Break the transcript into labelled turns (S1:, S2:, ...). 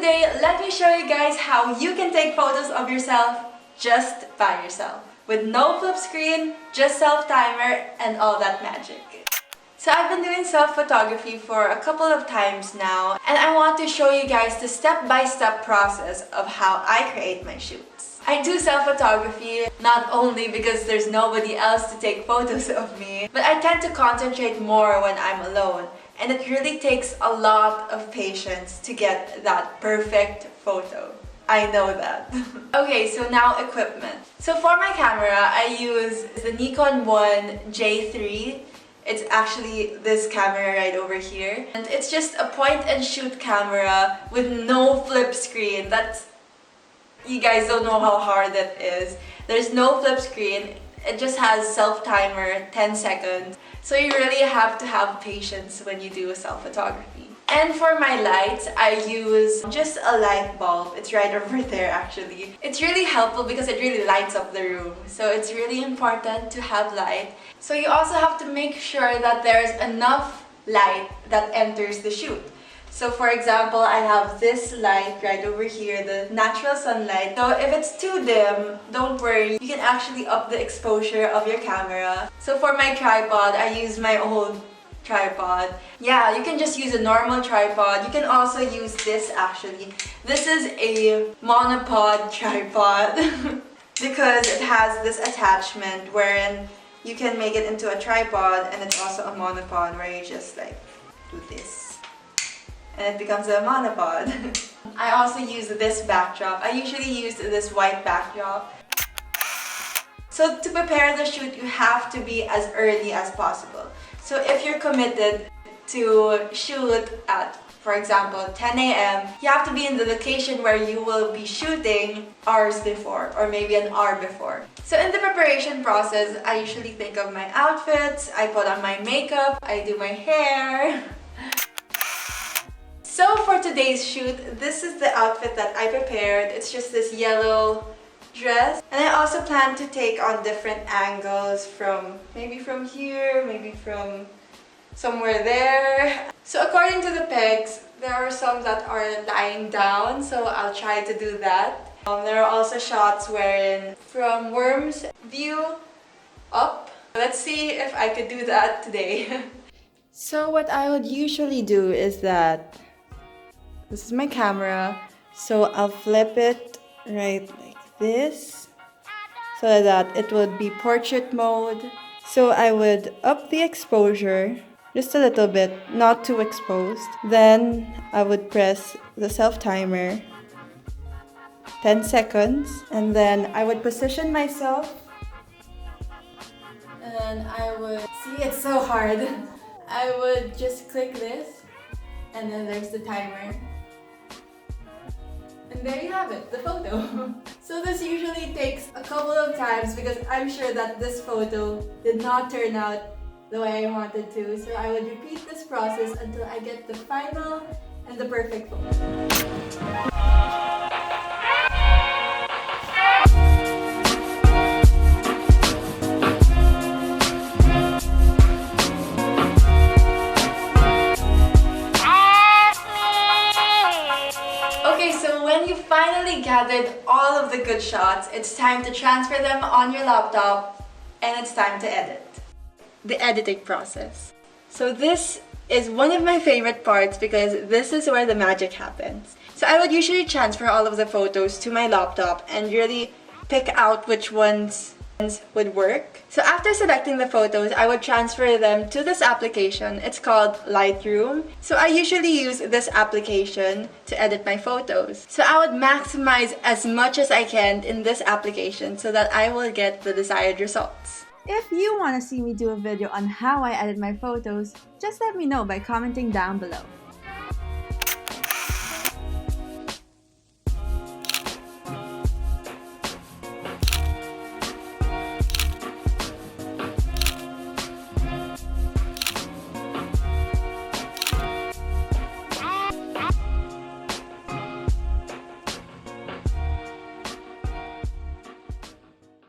S1: today, let me show you guys how you can take photos of yourself just by yourself. With no flip screen, just self-timer, and all that magic. So I've been doing self-photography for a couple of times now, and I want to show you guys the step-by-step process of how I create my shoots. I do self-photography not only because there's nobody else to take photos of me, but I tend to concentrate more when I'm alone. And it really takes a lot of patience to get that perfect photo. I know that. Okay, so now equipment. So for my camera, I use the Nikon 1J3. It's actually this camera right over here. And it's just a point and shoot camera with no flip screen. You guys don't know how hard that is. There's no flip screen. It just has self-timer, 10 seconds. So you really have to have patience when you do self-photography. And for my lights, I use just a light bulb. It's right over there actually. It's really helpful because it really lights up the room. So it's really important to have light. So you also have to make sure that there's enough light that enters the shoot. So for example, I have this light right over here, the natural sunlight. So if it's too dim, don't worry. You can actually up the exposure of your camera. So for my tripod, I use my old tripod. Yeah, you can just use a normal tripod. You can also use this actually. This is a monopod tripod because it has this attachment wherein you can make it into a tripod, and it's also a monopod where you just like do this. And it becomes a monopod. I also use this backdrop. I usually use this white backdrop. So to prepare the shoot, you have to be as early as possible. So if you're committed to shoot at, for example, 10 a.m., you have to be in the location where you will be shooting hours before, or maybe an hour before. So in the preparation process, I usually think of my outfits, I put on my makeup, I do my hair. So for today's shoot, this is the outfit that I prepared. It's just this yellow dress. And I also plan to take on different angles maybe from here, maybe from somewhere there. So according to the pegs, there are some that are lying down, so I'll try to do that. There are also shots wherein from worm's view up. Let's see if I could do that today. So what I would usually do is that this is my camera, so I'll flip it right like this so that it would be portrait mode. So I would up the exposure just a little bit, not too exposed. Then I would press the self-timer, 10 seconds, and then I would position myself. And then I would, see, it's so hard. I would just click this, and then there's the timer. And there you have it, the photo. So this usually takes a couple of times because I'm sure that this photo did not turn out the way I wanted to. So I would repeat this process until I get the final and the perfect photo. When you finally gathered all of the good shots, it's time to transfer them on your laptop, and it's time to edit. The editing process. So this is one of my favorite parts because this is where the magic happens. So I would usually transfer all of the photos to my laptop and really pick out which ones would work. So after selecting the photos, I would transfer them to this application. It's called Lightroom. So I usually use this application to edit my photos. So I would maximize as much as I can in this application so that I will get the desired results.
S2: If you want to see me do a video on how I edit my photos, just let me know by commenting down below.